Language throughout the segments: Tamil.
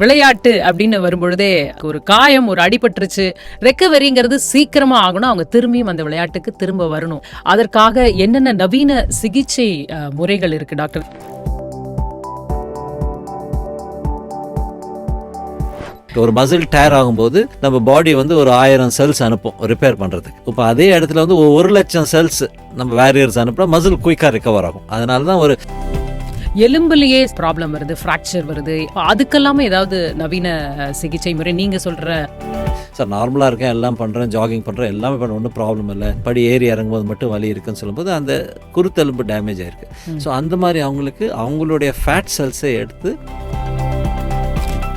விளையாட்டு அப்படின்னு வரும்பொழுதே ஒரு காயம், ஒரு அடிபட்டுருச்சு, ரெக்கவரிங்கிறது சீக்கிரமா ஆகணும், அவங்க திரும்பியும் அந்த விளையாட்டுக்கு திரும்ப வரணும். அதற்காக என்னென்ன நவீன சிகிச்சை முறைகள் இருக்கு டாக்டர்? ஒரு மசில் டயர் ஆகும்போது நம்ம பாடி வந்து ஒரு 1000 செல்ஸ் அனுப்பும் ரிப்பேர் பண்ணுறதுக்கு. இப்போ அதே இடத்துல வந்து 1,00,000 செல்ஸ் நம்ம வேரியர்ஸ் அனுப்புனா மசில் குயிக்காக ரிகவர் ஆகும். அதனால தான் ஒரு எலும்புலயே ப்ராப்ளம் வருது, ஃப்ராக்சர் வருது, அதுக்கெல்லாமே ஏதாவது நவீன சிகிச்சை முறை நீங்க சொல்ற? சார் நார்மலாக இருக்கேன், எல்லாம் பண்ணுறேன், ஜாகிங் பண்ணுறேன், எல்லாமே பண்ண ஒன்றும் ப்ராப்ளம் இல்லை, படி ஏறி இறங்கும்போது மட்டும் வலி இருக்குன்னு சொல்லும்போது அந்த குருத்தெலும்பு டேமேஜ் ஆயிருக்கு. ஸோ அந்த மாதிரி அவங்களுக்கு அவங்களுடைய ஃபேட் செல்ஸை எடுத்து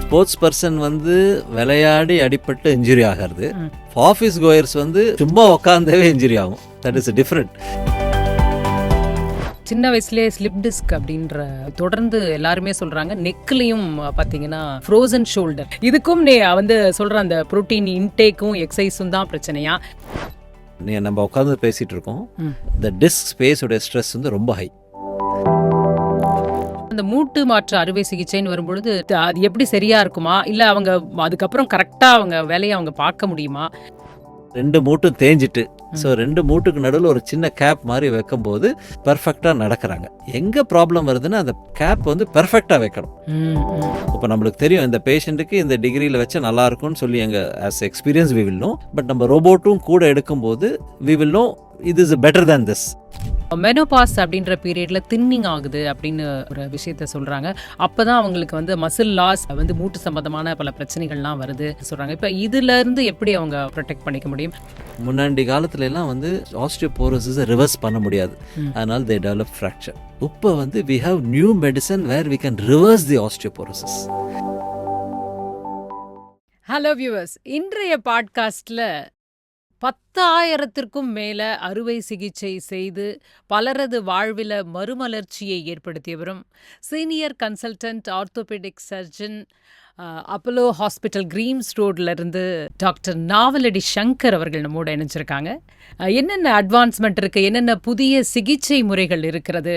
ஸ்போர்ட்ஸ் பர்சன் வந்து விளையாடி அடிப்பட்டு இன்ஜுரி ஆகிறது, ஆஃபீஸ் கோயர்ஸ் வந்து சும்மா உட்காந்தவே இன்ஜுரி ஆகும். That is different. சின்ன வயசுலேயே ஸ்லிப் டிஸ்க் அப்படின்ற தொடர்ந்து எல்லாருமே சொல்றாங்க. நெக்லையும் பார்த்தீங்கன்னா ஃப்ரோசன் ஷோல்டர், இதுக்கும் வந்து சொல்ற அந்த புரோட்டீன் இன்டேக்கும் எக்ஸசைஸும் தான் பிரச்சனையா? நம்ம உட்காந்து பேசிட்டு இருக்கோம், இந்த டிஸ்க் ஸ்பேஸோட ஸ்ட்ரெஸ் வந்து ரொம்ப ஹை. அந்த மூட்டு மாற்று அறுவை சிகிச்சைன்னு வரும்பொழுது அது எப்படி சரியா இருக்குமா, இல்லை அவங்க அதுக்கப்புறம் கரெக்டாக அவங்க வேலையை அவங்க பார்க்க முடியுமா? 2 மூட்டும் தேஞ்சிட்டு, ஸோ 2 மூட்டுக்கு நடுவில் ஒரு சின்ன கேப் மாதிரி வைக்கும்போது பர்ஃபெக்டாக நடக்கிறாங்க. எங்கே ப்ராப்ளம் வருதுன்னா அந்த கேப் வந்து பர்ஃபெக்டாக வைக்கணும். இப்போ நம்மளுக்கு தெரியும் இந்த பேஷண்ட்டுக்கு இந்த டிகிரியில் வச்சா நல்லா இருக்கும்னு சொல்லி எங்கள் as experience we will know. But நம்ம ரோபோட்டும் கூட எடுக்கும்போது வி வில் நோ இது is better than this. Menopause அப்படின்ற பீரியட்ல தின்னிங் ஆகுது அப்படின்னு ஒரு விஷயத்த சொல்றாங்க. அப்பதான் அவங்களுக்கு வந்து மசில் லாஸ் வந்து மூட்டு சம்பந்தமான பல பிரச்சனைகள்லாம் வருது சொல்றாங்க. இப்போ இதுல இருந்து எப்படி அவங்க ப்ரொடெக்ட் பண்ணிக்க முடியும்? முன்னாடி காலத்துல எல்லாம் வந்து ஆஸ்டியோபோரோசிஸை ரிவர்ஸ் பண்ண முடியாது, அதனால they develop fracture. இப்போ வந்து we have new medicine where we can reverse the osteoporosis. Hello viewers, இன்றைய பாட்காஸ்ட்ல 10,000த்திற்கும் மேல அறுவை சிகிச்சை செய்து பலரது வாழ்வில் மறுமலர்ச்சியை ஏற்படுத்தியவரும் senior consultant orthopaedic surgeon Apollo hospital Greams ரோட்ல இருந்து டாக்டர் நாவலடி சங்கர் அவர்கள் நம்மோட இணைஞ்சிருக்காங்க. என்னென்ன அட்வான்ஸ்மெண்ட் இருக்குது, என்னென்ன புதிய சிகிச்சை முறைகள் இருக்கிறது,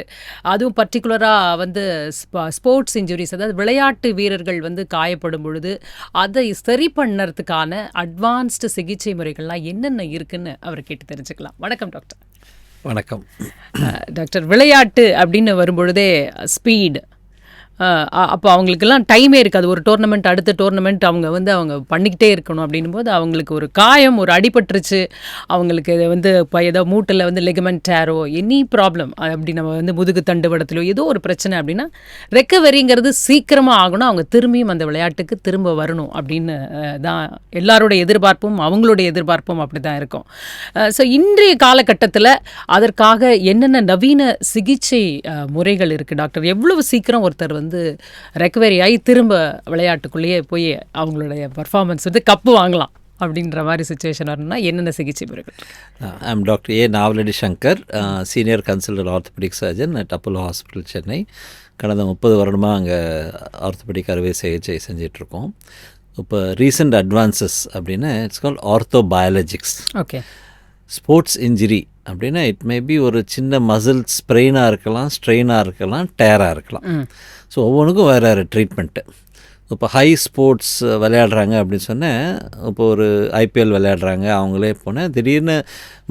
அதுவும் பர்டிகுலராக வந்து ஸ்போர்ட்ஸ் இன்ஜுரிஸ், அதாவது விளையாட்டு வீரர்கள் வந்து காயப்படும் பொழுது அதை சரி பண்ணுறதுக்கான அட்வான்ஸ்டு சிகிச்சை முறைகள்லாம் என்னென்ன இருக்குன்னு அவர் கேட்டு தெரிஞ்சுக்கலாம். வணக்கம் டாக்டர். வணக்கம் டாக்டர். விளையாட்டு அப்படின்னு வரும்பொழுதே ஸ்பீடு, அப்போ அவங்களுக்கெல்லாம் டைமே இருக்காது. ஒரு டோர்னமெண்ட் அடுத்த டோர்னமெண்ட் அவங்க பண்ணிக்கிட்டே இருக்கணும். அப்படின்னும் போது அவங்களுக்கு ஒரு காயம், ஒரு அடிபட்டுருச்சு, அவங்களுக்கு இதை வந்து இப்போ ஏதோ மூட்டில் வந்து லெகமெண்ட் டேரோ, எனி ப்ராப்ளம், அப்படி நம்ம வந்து முதுகு தண்டுவடத்திலோ ஏதோ ஒரு பிரச்சனை அப்படின்னா ரெக்கவரிங்கிறது சீக்கிரமாக ஆகணும், அவங்க திரும்பியும் அந்த விளையாட்டுக்கு திரும்ப வரணும் அப்படின்னு தான் எல்லாரோடைய எதிர்பார்ப்பும் அவங்களுடைய எதிர்பார்ப்பும் அப்படி தான் இருக்கும். ஸோ இன்றைய காலகட்டத்தில் அதற்காக என்னென்ன நவீன சிகிச்சை முறைகள் இருக்குது டாக்டர்? எவ்வளவு சீக்கிரம் ஒருத்தர் வந்து ரெக்கவரி ஆகி திரும்ப விளையாட்டுக்குள்ளேயே போய் அவங்களுடைய பர்ஃபார்மன்ஸ் வந்து கப்பு வாங்கலாம் அப்படின்ற மாதிரி சுச்சுவேஷன் வரணும்னா என்னென்ன சிகிச்சை முறைகள்? I am doctor A Navaladi Shankar, senior consultant orthopaedic surgeon at Apollo hospital Chennai. கடந்த 30 வருடமாக அங்கே ஆர்த்தோபெடிக் அறுவை சிகிச்சை செஞ்சிட்ருக்கோம். இப்போ ரீசெண்ட் அட்வான்சஸ் அப்படின்னா it's called orthobiologics. Okay. Sports injury அப்படின்னா இட் மேபி ஒரு சின்ன மசில் ஸ்ப்ரெயினாக இருக்கலாம், ஸ்ட்ரெயினாக இருக்கலாம், டேராக இருக்கலாம். ஸோ ஒவ்வொன்றுக்கும் வேறு வேறு ட்ரீட்மெண்ட்டு. இப்போ ஹை ஸ்போர்ட்ஸ் விளையாடுறாங்க அப்படின்னு சொன்னேன், இப்போ ஒரு ஐபிஎல் விளையாடுறாங்க, அவங்களே போனால் திடீர்னு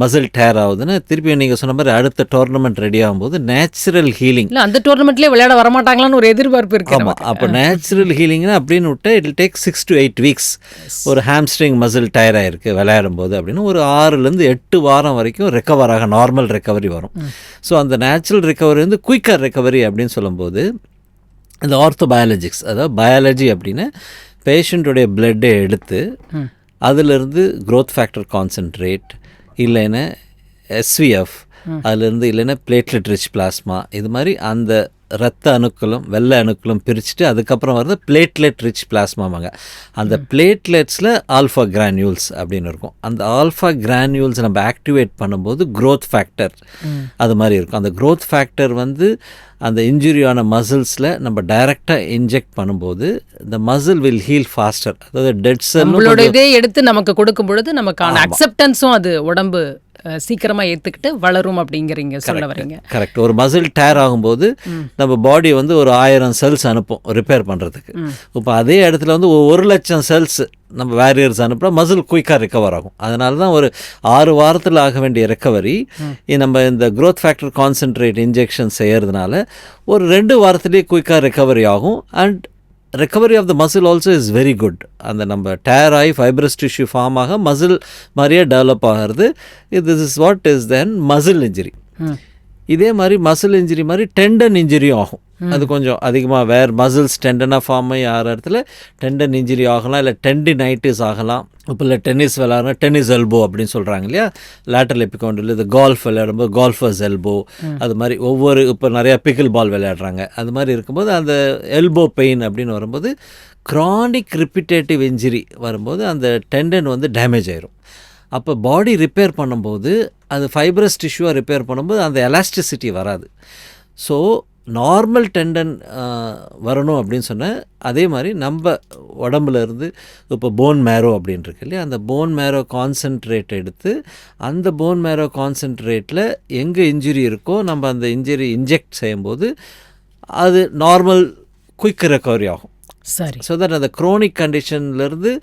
மசில் டேர் ஆகுதுன்னா திருப்பி நீங்கள் சொன்ன மாதிரி அடுத்த டோர்னமெண்ட் ரெடி ஆகும்போது நேச்சுரல் ஹீலிங், இல்லை அந்த டோர்னமெண்ட்லேயே விளையாட வரமாட்டாங்களான்னு ஒரு எதிர்பார்ப்பு இருக்கு. ஆமாம், அப்போ நேச்சுரல் ஹீலிங்னா அப்படின்னு விட்டு it will take 6 to 8 weeks. ஒரு ஹாம்ஸ்ட்ரிங் மசில் டயர் ஆகிருக்கு விளையாடும் போது அப்படின்னு ஒரு 6 to 8 வாரம் வரைக்கும் ரெக்கவர் ஆக நார்மல் ரெக்கவரி வரும். ஸோ அந்த நேச்சுரல் ரெக்கவரி வந்து குயிக்கர் ரெக்கவரி அப்படின்னு சொல்லும்போது இந்த ஆர்த்தோபயாலஜிக்ஸ், அதாவது பயாலஜி அப்படின்னா பேஷண்ட்டுடைய பிளட்டை எடுத்து அதிலிருந்து க்ரோத் ஃபேக்டர் கான்சன்ட்ரேட், இல்லைன்னா எஸ்விஎஃப், அதிலிருந்து இல்லைன்னா பிளேட்லெட் ரிச் பிளாஸ்மா, இது மாதிரி அந்த ரத்த அணுக்களும் வெள்ளை அணுக்களும் பிரிச்சுட்டு அதுக்கப்புறம் வருது பிளேட்லெட் ரிச் பிளாஸ்மாவாங்க. அந்த பிளேட்லெட்ஸில் ஆல்ஃபா கிரானியூல்ஸ் அப்படின்னு இருக்கும். அந்த ஆல்ஃபா கிரானியூல்ஸ் நம்ம ஆக்டிவேட் பண்ணும்போது க்ரோத் ஃபேக்டர் அது மாதிரி இருக்கும். அந்த க்ரோத் ஃபேக்டர் வந்து அந்த இன்ஜுரியான மசில்ஸில் நம்ம டைரெக்டாக இன்ஜெக்ட் பண்ணும்போது இந்த மசில் வில் ஹீல் ஃபாஸ்டர். அதாவது டெட் செல் எடுத்து நமக்கு கொடுக்கும் பொழுது நமக்கான அக்செப்டன்ஸும் அது உடம்பு சீக்கிரமாக ஏற்றுக்கிட்டு வளரும் அப்படிங்கிறீங்க சொல்ல வரீங்க. கரெக்ட். ஒரு மசில் டேர் ஆகும்போது நம்ம பாடி வந்து ஒரு 1000 செல்ஸ் அனுப்பும் ரிப்பேர் பண்ணுறதுக்கு. இப்போ அதே இடத்துல வந்து 1,00,000 செல்ஸ் நம்ம வேரியர்ஸ் அனுப்புனா மசில் குயிக்காக ரெக்கவர் ஆகும். அதனால தான் ஒரு 6 வாரத்தில் ஆக வேண்டிய ரெக்கவரி நம்ம இந்த க்ரோத் ஃபேக்டர் கான்சென்ட்ரேட் இன்ஜெக்ஷன் செய்கிறதுனால ஒரு 2 வாரத்துலேயே குயிக்காக ரெக்கவரி ஆகும். And recovery of the muscle also is very good. அந்த நம்ம டேர் ஆகி ஃபைப்ரஸ் டிஷ்யூ ஃபார்ம் ஆக மசில் மாதிரியே டெவலப் ஆகிறது. This is what is then muscle injury. இதே மாதிரி மசில் இன்ஜுரி மாதிரி டெண்டன் இன்ஜுரியும் ஆகும். அது கொஞ்சம் அதிகமாக வேறு மசில்ஸ் டெண்டனாக ஃபார்ம் ஆகி ஆகிற இடத்துல டெண்டன் இன்ஜுரி ஆகலாம், இல்லை டெண்டினைட்டிஸ் ஆகலாம். இப்போ இல்லை டென்னிஸ் விளையாடுறா டென்னிஸ் எல்போ அப்படின்னு சொல்கிறாங்க இல்லையா, லேட்டரல் எபிகாண்டில். இது கால்ஃப் விளையாடும்போது கால்ஃபர்ஸ் எல்போ, அது மாதிரி ஒவ்வொரு இப்போ நிறையா பிக்கிள் பால் விளையாடுறாங்க. அது மாதிரி இருக்கும்போது அந்த எல்போ பெயின் அப்படின்னு வரும்போது க்ரானிக் ரிப்பிட்டேட்டிவ் இன்ஜுரி வரும்போது அந்த டெண்டன் வந்து டேமேஜ் ஆயிரும். அப்போ பாடி ரிப்பேர் பண்ணும்போது அது ஃபைப்ரஸ் டிஷ்யூவாக ரிப்பேர் பண்ணும்போது அந்த எலாஸ்டிசிட்டி வராது. ஸோ நார்மல் டெண்டன் வரணும் அப்படின்னு சொன்னால் அதே மாதிரி நம்ம உடம்புல இருந்து இப்போ போன் மேரோ அப்படின்னு இருக்கு இல்லையா, அந்த போன் மேரோ கான்சென்ட்ரேட் எடுத்து அந்த போன் மேரோ கான்சென்ட்ரேட்டில் எங்கே இன்ஜுரி இருக்கோ நம்ம அந்த இன்ஜுரி இன்ஜெக்ட் செய்யும்போது அது நார்மல் குயிக் ரெக்கவரி ஆகும். சரி. ஸோ தட் அந்த க்ரோனிக் கண்டிஷன்லேருந்து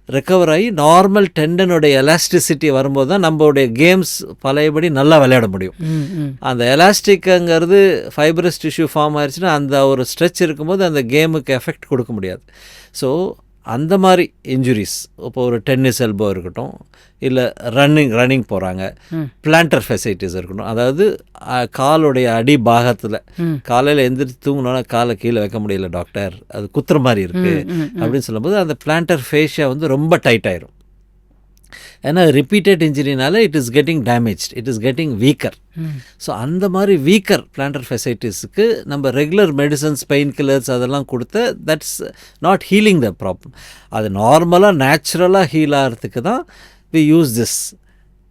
ரெக்கவர் ஆகி நார்மல் டெண்டனுடைய எலாஸ்டிசிட்டி வரும்போது தான் நம்மளுடைய கேம்ஸ் பழையபடி நல்லா விளையாட முடியும். அந்த எலாஸ்டிக்குங்கிறது ஃபைப்ரஸ் டிஷ்யூ ஃபார்ம் ஆயிடுச்சுன்னா அந்த ஒரு ஸ்ட்ரெச் இருக்கும்போது அந்த கேமுக்கு எஃபெக்ட் கொடுக்க முடியாது. ஸோ அந்த மாதிரி இன்ஜுரிஸ் இப்போ ஒரு டென்னிஸ் எல்போ இருக்கட்டும், இல்லை ரன்னிங் போகிறாங்க, பிளான்டர் ஃபெசைட்டிஸ் இருக்கட்டும், அதாவது காலுடைய அடி பாகத்தில் காலையில் எந்திரிச்சு தூங்கினோன்னா காலை கீழே வைக்க முடியல டாக்டர், அது குத்துற மாதிரி இருக்குது அப்படின்னு சொல்லும்போது அந்த பிளான்டர் ஃபேஷியா வந்து ரொம்ப டைட் ஆயிரும். ஏன்னா ரிப்பீட்டட் இன்ஜுரினால it is getting damage, it is getting weaker. So அந்த மாதிரி வீக்கர் பிளான்டர் ஃபெசைட்டிஸுக்கு நம்ம ரெகுலர் மெடிசன்ஸ், பெயின் கில்லர்ஸ் அதெல்லாம் கொடுத்து that's not healing the problem. அது நார்மலாக நேச்சுரலாக ஹீல் ஆகிறதுக்கு தான் we use this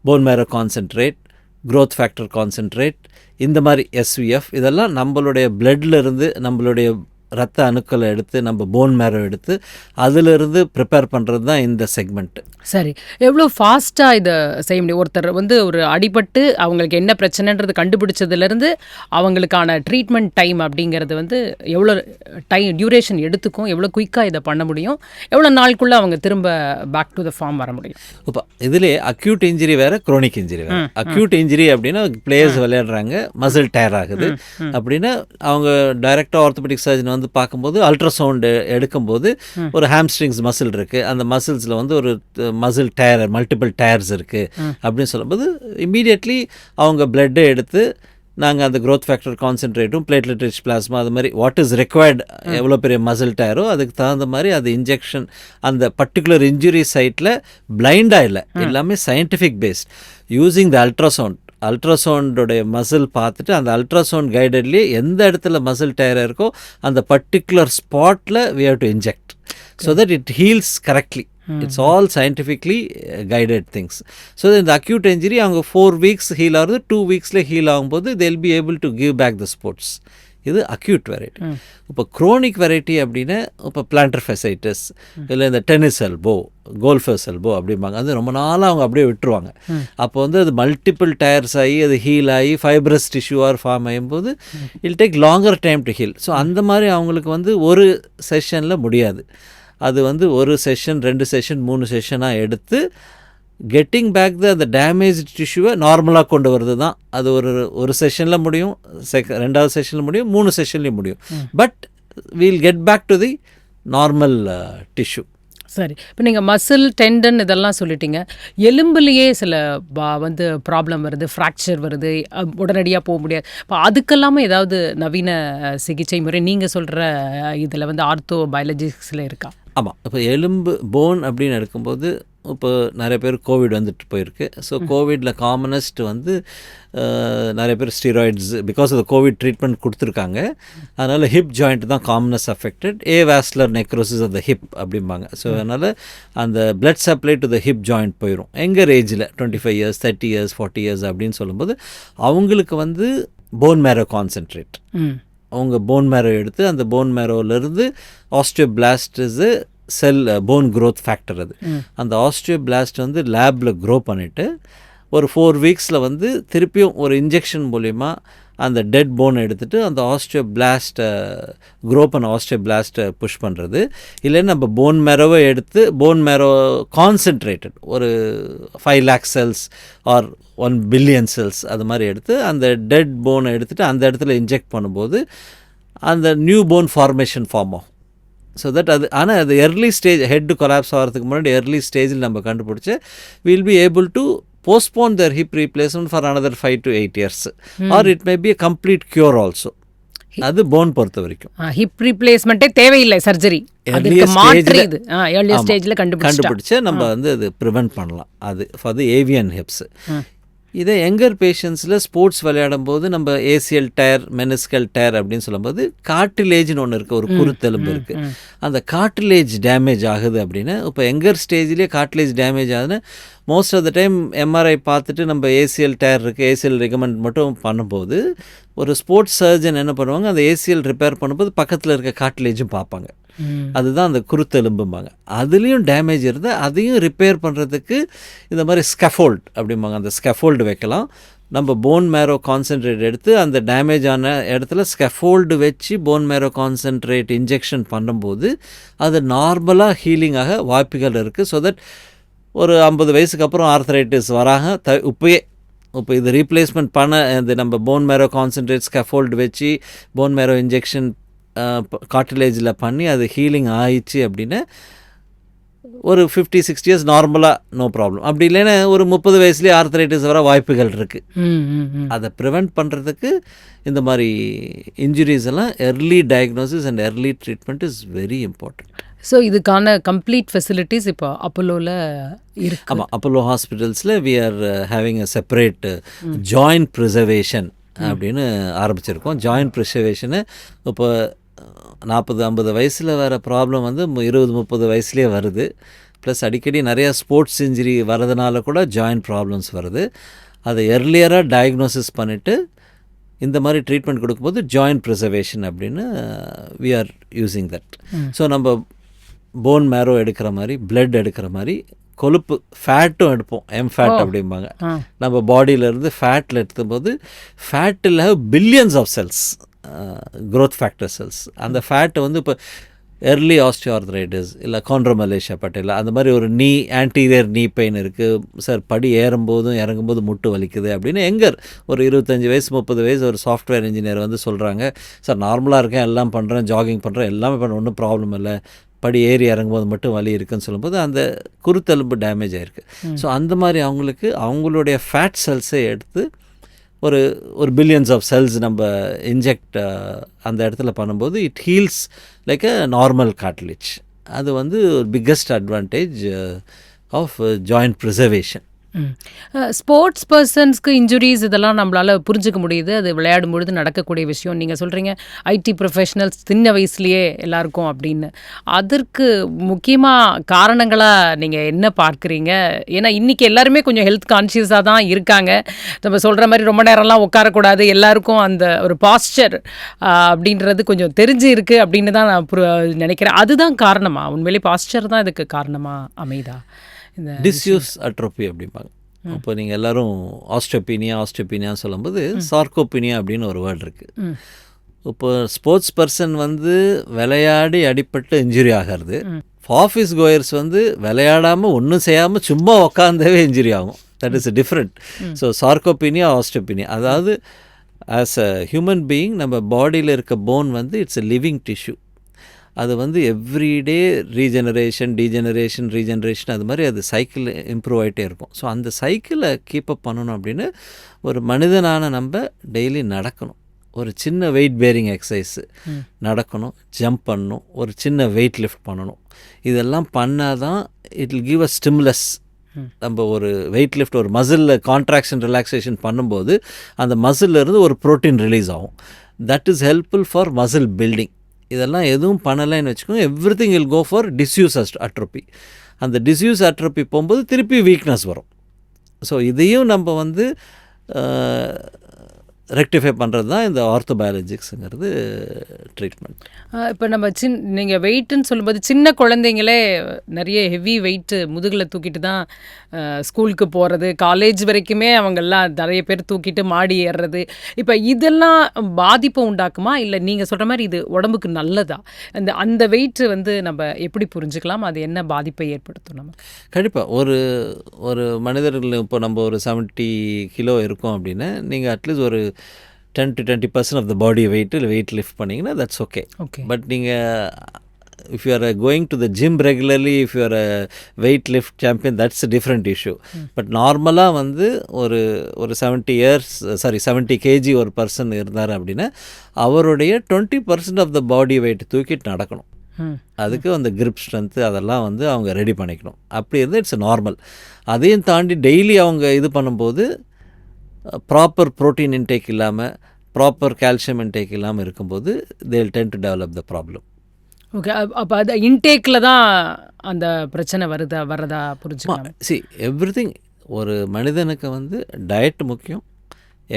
bone marrow concentrate, growth factor concentrate, இந்த மாதிரி SVF. இதெல்லாம் நம்மளுடைய பிளட்லேருந்து நம்மளுடைய ரத்த அணுக்களை எடுத்து நம்ம போன் மேரோ எடுத்து அதிலிருந்து ப்ரிப்பேர் பண்ணுறது தான் இந்த செக்மெண்ட்டு. சரி. எவ்வளோ ஃபாஸ்ட்டாக இதை செய்ய முடியும்? ஒருத்தர் வந்து ஒரு அடிபட்டு அவங்களுக்கு என்ன பிரச்சனைன்றது கண்டுபிடிச்சதுலேருந்து அவங்களுக்கான ட்ரீட்மெண்ட் டைம் அப்படிங்கிறது வந்து எவ்வளோ டியூரேஷன் எடுத்துக்கும், எவ்வளோ குயிக்காக இதை பண்ண முடியும், எவ்வளோ நாளுக்குள்ளே அவங்க திரும்ப பேக் டு த ஃபார்ம் வர முடியும்? இப்போ இதிலே அக்யூட் இன்ஜுரி வேறு, க்ரோனிக் இன்ஜுரி வேறு. அக்யூட் இன்ஜுரி அப்படின்னா பிளேயர்ஸ் விளையாடுறாங்க, மசில் டயர் ஆகுது அப்படின்னா அவங்க டைரெக்டாக ஆர்த்தோபெடிக் சர்ஜன் வந்து பார்க்கும்போது அல்ட்ராசவுண்டு எடுக்கும்போது ஒரு ஹாம்ஸ்ட்ரிங்ஸ் மசில் இருக்குது, அந்த மசில்ஸில் வந்து ஒரு மசில் டயர், மல்டிபிள் டயர்ஸ் இருக்குது அப்படின்னு சொல்லும்போது இம்மீடியட்லி அவங்க பிளட்டை எடுத்து நாங்கள் அந்த க்ரோத் ஃபேக்டர் கான்சென்ட்ரேட்டும் பிளேட்லெட் ரிச் பிளாஸ்மா அது மாதிரி வாட் இஸ் ரெக்வயர்டு, எவ்வளோ பெரிய மசில் டயரோ அதுக்கு தகுந்த மாதிரி அது இன்ஜெக்ஷன் அந்த பர்டிகுலர் இன்ஜுரி சைட்டில் பிளைண்டாக இல்லை, எல்லாமே சயின்டிஃபிக் பேஸ்ட் யூஸிங் த அல்ட்ராசவுண்டோடைய மசில் பார்த்துட்டு அந்த அல்ட்ராசவுண்ட் கைடட்லேயே எந்த இடத்துல மசில் டயர் இருக்கோ அந்த பர்டிகுலர் ஸ்பாட்டில் we have to inject so that it heals correctly. It's all scientifically guided things. So இந்த அக்யூட் இன்ஜுரி அவங்க 4 வீக்ஸ் ஹீல் ஆகுது, 2 வீக்ஸில் ஹீல் ஆகும்போது they'll be able to give back the sports. இது அக்யூட் வெரைட்டி. இப்போ க்ரோனிக் வெரைட்டி அப்படின்னா இப்போ பிளான்டர் ஃபெசைட்டிஸ் இல்லை இந்த டென்னிஸ் எல்போ, கோல்ஃபர்ஸ் எல்போ அப்படிம்பாங்க. அது ரொம்ப நாளாக அவங்க அப்படியே விட்டுருவாங்க. அப்போ வந்து அது மல்டிபிள் டயர்ஸ் ஆகி அது ஹீல் ஆகி ஃபைப்ரஸ் டிஷ்யூவாக ஃபார்ம் ஆகும்போது it'll take longer time to heal. So அந்த மாதிரி அவங்களுக்கு வந்து ஒரு செஷனில் முடியாது. அது வந்து ஒரு செஷன், 2 செஷன், 3 செஷனாக எடுத்து கெட்டிங் பேக் அந்த டேமேஜ் டிஷ்யூவை நார்மலாக கொண்டு வருது தான். அது ஒரு செஷனில் முடியும், 2வது செஷனில் முடியும், 3 செஷன்லேயும் முடியும். But we'll get back to the normal tissue. சரி. இப்போ நீங்கள் மசில், டெண்டன் இதெல்லாம் சொல்லிட்டீங்க. எலும்புலேயே சில வந்து ப்ராப்ளம் வருது, ஃப்ராக்சர் வருது, உடனடியாக போக முடியாது. இப்போ அதுக்கெல்லாமல் ஏதாவது நவீன சிகிச்சை முறை நீங்கள் சொல்கிற இதில் வந்து ஆர்த்தோ பயாலஜிக்ஸில் இருக்கா? ஆமாம். இப்போ எலும்பு போன் அப்படின்னு எடுக்கும்போது இப்போ நிறைய பேர் கோவிட் வந்துட்டு போயிருக்கு. ஸோ கோவிடில் காமனஸ்ட் வந்து நிறைய பேர் steroids because of Covid treatment கொடுத்துருக்காங்க. அதனால் ஹிப் ஜாயிண்ட் தான் commonest affected, avascular necrosis of the hip அப்படிம்பாங்க. ஸோ அதனால் அந்த blood supply to the hip joint போயிடும். எங்கர் ஏஜில் 25 இயர்ஸ், 30 இயர்ஸ், 40 இயர்ஸ் அப்படின்னு சொல்லும்போது அவங்களுக்கு வந்து போன் மேரோ கான்சென்ட்ரேட், அவங்க போன் மேரோ எடுத்து அந்த போன் மேரோவிலேருந்து osteoblasts cell bone growth factor, அது அந்த ஆஸ்டியோபிளாஸ்ட் வந்து லேபில் க்ரோ பண்ணிவிட்டு ஒரு 4 வீக்ஸில் வந்து திருப்பியும் ஒரு இன்ஜெக்ஷன் மூலிமா அந்த டெட் போனை எடுத்துகிட்டு அந்த ஆஸ்டியோபிளாஸ்ட்டை க்ரோ பண்ண ஆஸ்டியோபிளாஸ்ட்டை புஷ் பண்ணுறது. இல்லைன்னா நம்ம போன் மேரோவை எடுத்து போன் மேரோ கான்சென்ட்ரேட்டட் ஒரு 5 lakh cells or 1 billion cells அது மாதிரி எடுத்து அந்த டெட் போனை எடுத்துகிட்டு அந்த இடத்துல இன்ஜெக்ட் பண்ணும்போது அந்த நியூ போன் ஃபார்மேஷன் ஃபார்ம் ஆகும். ஸோ தட் அது ஆனால் அது எர்லி ஸ்டேஜ் ஹெட் கொலாப்ஸ் ஆகிறதுக்கு முன்னாடி எர்லி ஸ்டேஜில் நம்ம கண்டுபிடிச்சி will be able to postpone their hip replacement for another 5 to 8 years or it may be a complete cure also. அது போன் பொறுத்த வரைக்கும் ஹிப் ரீப்ளேஸ்மெண்ட்டே தேவையில்லை, சர்ஜரி அதுக்கு மாற்று இது ஏர்லி ஸ்டேஜில் கண்டுபிடிச்சா நம்ம வந்து அது ப்ரிவென்ட் பண்ணலாம். அது ஃபார் தி ஏவியன் ஹிப்ஸ். இதே யங்கர் பேஷண்ட்ஸில் ஸ்போர்ட்ஸ் விளையாடும் போது நம்ம ஏசியல் டயர் மெனிஸ்கல் டயர் அப்படின்னு சொல்லும்போது கார்டிலேஜ்னு ஒன்று இருக்குது, ஒரு குருத்தெலும்பு இருக்குது. அந்த கார்டிலேஜ் டேமேஜ் ஆகுது அப்படின்னு இப்போ யங்கர் ஸ்டேஜ்லேயே கார்டிலேஜ் டேமேஜ் ஆகுதுன்னு most of the time MRI பார்த்துட்டு நம்ம ஏசியல் டயர் இருக்குது ஏசியல் ரிகமெண்ட் மட்டும் பண்ணும்போது ஒரு ஸ்போர்ட்ஸ் சர்ஜன் என்ன பண்ணுவாங்க, அந்த ஏசியல் ரிப்பேர் பண்ணும்போது பக்கத்தில் இருக்க கார்டிலேஜும் பார்ப்பாங்க. அதுதான் அந்த குருத்தெலும்பும்பாங்க. அதுலேயும் டேமேஜ் இருந்தால் அதையும் ரிப்பேர் பண்ணுறதுக்கு இந்த மாதிரி ஸ்கஃபோல்ட் அப்படிம்பாங்க, அந்த ஸ்கஃபோல்டு வைக்கலாம். நம்ம போன் மேரோ கான்சென்ட்ரேட் எடுத்து அந்த டேமேஜ் ஆன இடத்துல ஸ்கஃபோல்டு வச்சு போன் மேரோ கான்சென்ட்ரேட் இன்ஜெக்ஷன் பண்ணும்போது அது நார்மலாக ஹீலிங்காக வாய்ப்புகள் இருக்குது. ஸோ தட் ஒரு 50 வயசுக்கு அப்புறம் ஆர்த்தரைட்டிஸ் வராங்க இப்போ இது ரீப்ளேஸ்மெண்ட் பண்ண இந்த நம்ம போன் மேரோ கான்சென்ட்ரேட் ஸ்கஃபோல்டு வச்சு போன் மேரோ இன்ஜெக்ஷன் கார்டிலேஜில் பண்ணி அது ஹீலிங் ஆயிடுச்சு அப்படின்னு ஒரு 50-60 இயர்ஸ் நார்மலாக நோ ப்ராப்ளம். அப்படி இல்லைன்னா ஒரு 30 வயசுலேயே ஆர்த்தரைட்டிஸ் வர வாய்ப்புகள் இருக்குது. அதை ப்ரிவெண்ட் பண்ணுறதுக்கு இந்த மாதிரி இன்ஜுரிஸ் எல்லாம் early diagnosis and early treatment is very important. So இதுக்கான கம்ப்ளீட் ஃபெசிலிட்டிஸ் இப்போ அப்போலோவில் இருக்கு. ஆமாம், அப்போலோ ஹாஸ்பிட்டல்ஸில் we are having a separate joint preservation அப்படின்னு ஆரம்பிச்சிருக்கோம். ஜாயிண்ட் ப்ரிசர்வேஷனு இப்போ 40-50 வயசில் வர ப்ராப்ளம் வந்து 20-30 வயசுலேயே வருது. ப்ளஸ் அடிக்கடி நிறையா ஸ்போர்ட்ஸ் இன்ஜுரி வரதுனால கூட ஜாயிண்ட் ப்ராப்ளம்ஸ் வருது. அதை எர்லியராக டயக்னோசிஸ் பண்ணிவிட்டு இந்த மாதிரி ட்ரீட்மெண்ட் கொடுக்கும்போது ஜாயிண்ட் ப்ரிசர்வேஷன் அப்படின்னு we are using that. So நம்ம போன் மேரோ எடுக்கிற மாதிரி பிளட் எடுக்கிற மாதிரி கொழுப்பு ஃபேட்டும் எடுப்போம், எம்ஃபேட் அப்படிம்பாங்க. நம்ம பாடியிலேருந்து ஃபேட்டில் எடுக்கும்போது ஃபேட்டில் billions of cells, growth factor cells. அந்த ஃபேட்டை வந்து இப்போ எர்லி ஆஸ்டியோஆர்த்ரைட்டிஸ் இல்லை காண்ட்ரோமலேஷியா பட்டேலா அந்த மாதிரி ஒரு ஆன்டீரியர் நீ பெயின் இருக்குது சார், படி ஏறும்போதும் இறங்கும்போது முட்டு வலிக்குது அப்படின்னு ஒரு 25 வயசு 30 வயசு ஒரு சாஃப்ட்வேர் இன்ஜினியர் வந்து சொல்கிறாங்க, சார் நார்மலாக இருக்கேன், எல்லாம் பண்ணுறேன், ஜாகிங் பண்ணுறேன், எல்லாமே பண்ண ஒன்றும் ப்ராப்ளம் இல்லை, படி ஏறி இறங்கும்போது மட்டும் வலி இருக்குன்னு சொல்லும்போது அந்த குருத்தெலும்பு டேமேஜ் ஆகிருக்கு. ஸோ அந்த மாதிரி அவங்களுக்கு அவங்களுடைய ஃபேட் செல்ஸை எடுத்து ஒரு பில்லியன்ஸ் ஆஃப் செல்ஸ் நம்ம இன்ஜெக்ட் அந்த இடத்துல பண்ணும்போது it heals like a normal cartilage. அது வந்து ஒரு biggest advantage of joint preservation. Sports பர்சன்ஸ்க்கு இன்ஜுரிஸ் இதெல்லாம் நம்மளால் புரிஞ்சுக்க முடியுது, அது விளையாடும் பொழுது நடக்கக்கூடிய விஷயம். நீங்கள் சொல்கிறீங்க ஐடி ப்ரொஃபஷனல்ஸ் சின்ன வயசுலேயே எல்லாருக்கும் அப்படின்னு. அதற்கு முக்கியமாக காரணங்களாக நீங்கள் என்ன பார்க்குறீங்க? ஏன்னா இன்றைக்கி எல்லாருமே கொஞ்சம் ஹெல்த் கான்ஷியஸாக தான் இருக்காங்க. நம்ம சொல்கிற மாதிரி ரொம்ப நேரம்லாம் உட்காரக்கூடாது, எல்லாருக்கும் அந்த ஒரு பாஸ்டர் அப்படின்றது கொஞ்சம் தெரிஞ்சு இருக்குது அப்படின்னு தான் நான் நினைக்கிறேன். அதுதான் காரணமா? உண்மையிலே பாஸ்டர் தான் இதுக்கு காரணமாக அமைதா? இந்த டிஸ்யூஸ் அட்ரோபி அப்படிம்பாங்க. இப்போ நீங்கள் எல்லோரும் ஆஸ்டியோபீனியா சொல்லும்போது சார்கோபீனியா அப்படின்னு ஒரு வேர்டு இருக்குது. இப்போ ஸ்போர்ட்ஸ் பர்சன் வந்து விளையாடி அடிப்பட்டு இன்ஜுரி ஆகிறது, ஆஃபீஸ் கோயர்ஸ் வந்து விளையாடாமல் ஒன்றும் செய்யாமல் சும்மா உக்காந்தவே இன்ஜுரி ஆகும். That is different. So sarcopenia osteopenia, அதாவது ஆஸ் அ ஹியூமன் பீயிங் நம்ம பாடியில் இருக்க போன் வந்து இட்ஸ் எ லிவிங் டிஷ்யூ. அது வந்து எவ்ரிடே ரீஜெனரேஷன் அது மாதிரி அது சைக்கிள் இம்ப்ரூவ் ஆகிட்டே இருக்கும். ஸோ அந்த சைக்கிளை கீப்பப் பண்ணணும் அப்படின்னு ஒரு மனிதனான நம்ம டெய்லி நடக்கணும், ஒரு சின்ன வெயிட் பேரிங் எக்ஸசைஸு நடக்கணும், ஜம்ப் பண்ணணும், ஒரு சின்ன வெயிட் லிஃப்ட் பண்ணணும். இதெல்லாம் பண்ணால் தான் it will give a stimulus. நம்ம ஒரு வெயிட் லிஃப்ட் ஒரு மசிலில் கான்ட்ராக்ஷன் ரிலாக்ஸேஷன் பண்ணும்போது அந்த மசில்லேருந்து ஒரு ப்ரோட்டீன் ரிலீஸ் ஆகும். That is helpful for muscle building. இதெல்லாம் எதுவும் பண்ணலைன்னு வச்சுக்கோங்க, everything will go for tissues atrophy. அந்த டிஸ்யூஸ் அட்ரோபி போகும்போது திருப்பி வீக்னஸ் வரும். ஸோ இதையும் நம்ம வந்து ரெக்டிஃபை பண்ணுறது தான் இந்த ஆர்த்தோபயாலஜிக்ஸுங்கிறது ட்ரீட்மெண்ட். இப்போ நம்ம நீங்கள் வெயிட்டுன்னு சொல்லும்போது சின்ன குழந்தைங்களே நிறைய ஹெவி வெயிட்டு முதுகில் தூக்கிட்டு தான் ஸ்கூலுக்கு போகிறது, காலேஜ் வரைக்குமே அவங்கெல்லாம் நிறைய பேர் தூக்கிட்டு மாடி ஏறுறது. இப்போ இதெல்லாம் பாதிப்பை உண்டாக்குமா, இல்லை நீங்கள் சொல்கிற மாதிரி இது உடம்புக்கு நல்லதா? அந்த வெயிட்டு வந்து நம்ம எப்படி புரிஞ்சுக்கலாம், அது என்ன பாதிப்பை ஏற்படுத்தும் நம்ம? கண்டிப்பாக ஒரு மனிதர்கள் இப்போ நம்ம ஒரு 70 கிலோ இருக்கோம் அப்படின்னா நீங்கள் அட்லீஸ்ட் ஒரு 10 to 20% of the body weight lift பண்ணிங்கன்னா தட்ஸ் ஓகே. பட் நீங்கள் if you are going to the gym regularly, if you are a weight lift champion, that's a different issue. But நார்மலாக வந்து ஒரு 70 kg ஒரு பர்சன் இருந்தார் அப்படின்னா அவருடைய 20% ஆஃப் த பாடி வெயிட் தூக்கிட்டு நடக்கணும். அதுக்கு அந்த கிரிப் ஸ்ட்ரென்த்து அதெல்லாம் வந்து அவங்க ரெடி பண்ணிக்கணும். அப்படி இருந்தால் இட்ஸ் நார்மல். அதையும் தாண்டி டெய்லி அவங்க இது பண்ணும்போது ப்ராப்பர் ப்ரோட்டீன் இன்டேக் இல்லாமல், ப்ராப்பர் கால்சியம் இன்டேக் இல்லாமல் இருக்கும்போது they will tend to develop the problem. Okay, அப்போ அது இன்டேக்கில் தான் அந்த பிரச்சனை வரதா புரிஞ்சுக்கலாம். எவ்ரிதிங் ஒரு மனிதனுக்கு வந்து டயட் முக்கியம்,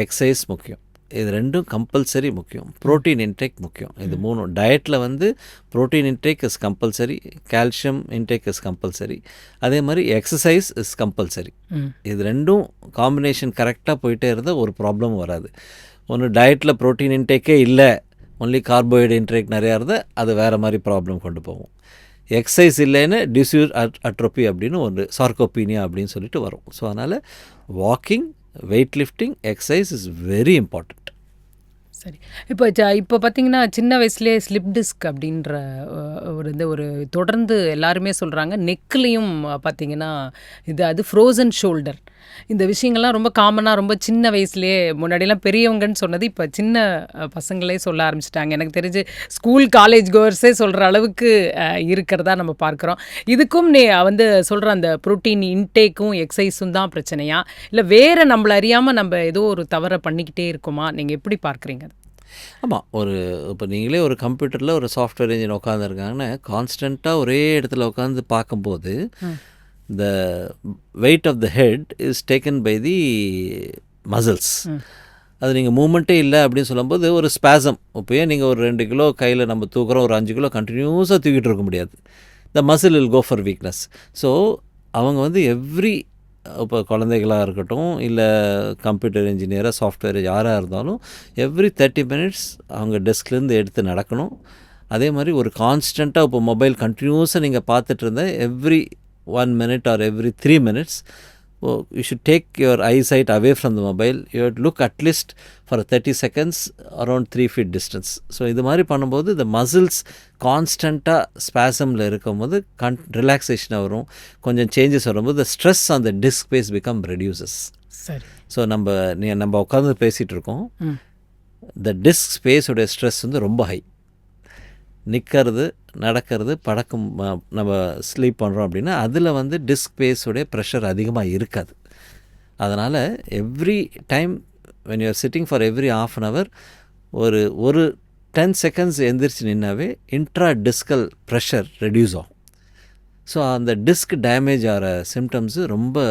எக்ஸசைஸ் முக்கியம், இது ரெண்டும் கம்பல்சரி முக்கியம். ப்ரோட்டீன் இன்டேக் முக்கியம். இது மூணும் டயட்டில் வந்து protein intake is compulsory, calcium intake is compulsory, அதே மாதிரி எக்ஸசைஸ் இஸ் கம்பல்சரி. இது ரெண்டும் காம்பினேஷன் கரெக்டாக போயிட்டே இருந்தால் ஒரு ப்ராப்ளம் வராது. ஒன்று டயட்டில் ப்ரோட்டீன் இன்டேக்கே இல்லை, ஒன்லி கார்போஹைட்ரேட் இன்டேக் நிறையா இருந்தால் அது வேறு மாதிரி ப்ராப்ளம் கொண்டு போகும். எக்ஸசைஸ் இல்லைன்னு டிஸ்யூஸ் அட்ரோபி அப்படின்னு ஒரு சார்கோபீனியா அப்படின்னு சொல்லிட்டு வரும். ஸோ அதனால் walking, weight lifting, exercise is very important. சரி, இப்போ பார்த்தீங்கன்னா சின்ன வயசுலேயே ஸ்லிப் டிஸ்க் அப்படின்ற ஒரு தொடர்ந்து எல்லாருமே சொல்கிறாங்க. நெக்லேயும் பார்த்தீங்கன்னா அது ஃப்ரோசன் ஷோல்டர், இந்த விஷயங்கள்லாம் ரொம்ப காமனாக ரொம்ப சின்ன வயசுலேயே, முன்னாடியெல்லாம் பெரியவங்கன்னு சொன்னது இப்போ சின்ன பசங்களே சொல்ல ஆரம்பிச்சிட்டாங்க. எனக்கு தெரிஞ்சு ஸ்கூல் காலேஜ் கோர்ஸே சொல்கிற அளவுக்கு இருக்கிறதா நம்ம பார்க்குறோம். இதுக்கும் நீ வந்து சொல்கிற அந்த ப்ரோட்டீன் இன்டேக்கும் எக்ஸசைஸும் தான் பிரச்சனையா, இல்லை வேறு நம்மளை அறியாமல் நம்ம ஏதோ ஒரு தவறை பண்ணிக்கிட்டே இருக்கோமா? நீங்கள் எப்படி பார்க்குறீங்க? ஆமாம், இப்போ நீங்களே ஒரு கம்ப்யூட்டரில் ஒரு சாஃப்ட்வேர் இன்ஜின் உட்காந்துருக்காங்கன்னா கான்ஸ்டண்ட்டாக ஒரே இடத்துல உட்காந்து பார்க்கும்போது the weight of the head is taken by the muscles. அது நீங்கள் மூமெண்ட்டே இல்லை அப்படின்னு சொல்லும்போது ஒரு ஸ்பாசம். இப்போயே நீங்கள் ஒரு 2 கிலோ கையில் நம்ம தூக்குறோம், ஒரு 5 கிலோ கண்டினியூஸாக தூக்கிட்டு இருக்க முடியாது. the muscle will go for weakness. So அவங்க வந்து இப்போ குழந்தைகளாக இருக்கட்டும், இல்லை கம்ப்யூட்டர் இன்ஜினியராக, சாஃப்ட்வேர் யாராக இருந்தாலும் எவ்ரி 30 minutes அவங்க டெஸ்க்லேருந்து எடுத்து நடக்கணும். அதே மாதிரி ஒரு கான்ஸ்டண்ட்டாக இப்போ மொபைல் கண்டினியூஸாக நீங்கள் பார்த்துட்டு இருந்தால் every 1 minute or every 3 minutes you should take your eyesight away from the mobile. You have to look at least for 30 seconds around 3 feet distance. So இது மாதிரி பண்ணும்போது the muscles கான்ஸ்டண்ட்டாக ஸ்பாசமில் இருக்கும்போது ரிலாக்ஸேஷன் வரும், கொஞ்சம் சேஞ்சஸ் வரும்போது the stress on the disc space become reduces. சரி, ஸோ நம்ம உட்காந்து பேசிகிட்டு இருக்கோம், the disc space உடைய ஸ்ட்ரெஸ் வந்து ரொம்ப ஹை. நிற்கிறது, நடக்கிறது, நம்ம ஸ்லீப் பண்ணுறோம் அப்படின்னா அதில் வந்து டிஸ்க் ஸ்பேஸுடைய ப்ரெஷர் அதிகமாக இருக்காது. அதனால் every time when you are sitting for every half an hour ஒரு 10 seconds எந்திரிச்சு நின்னாவே இன்ட்ரா டிஸ்கல் ப்ரெஷர் ரெடியூஸ் ஆகும். ஸோ அந்த டிஸ்க் டேமேஜ் ஆகிற சிம்டம்ஸு ரொம்ப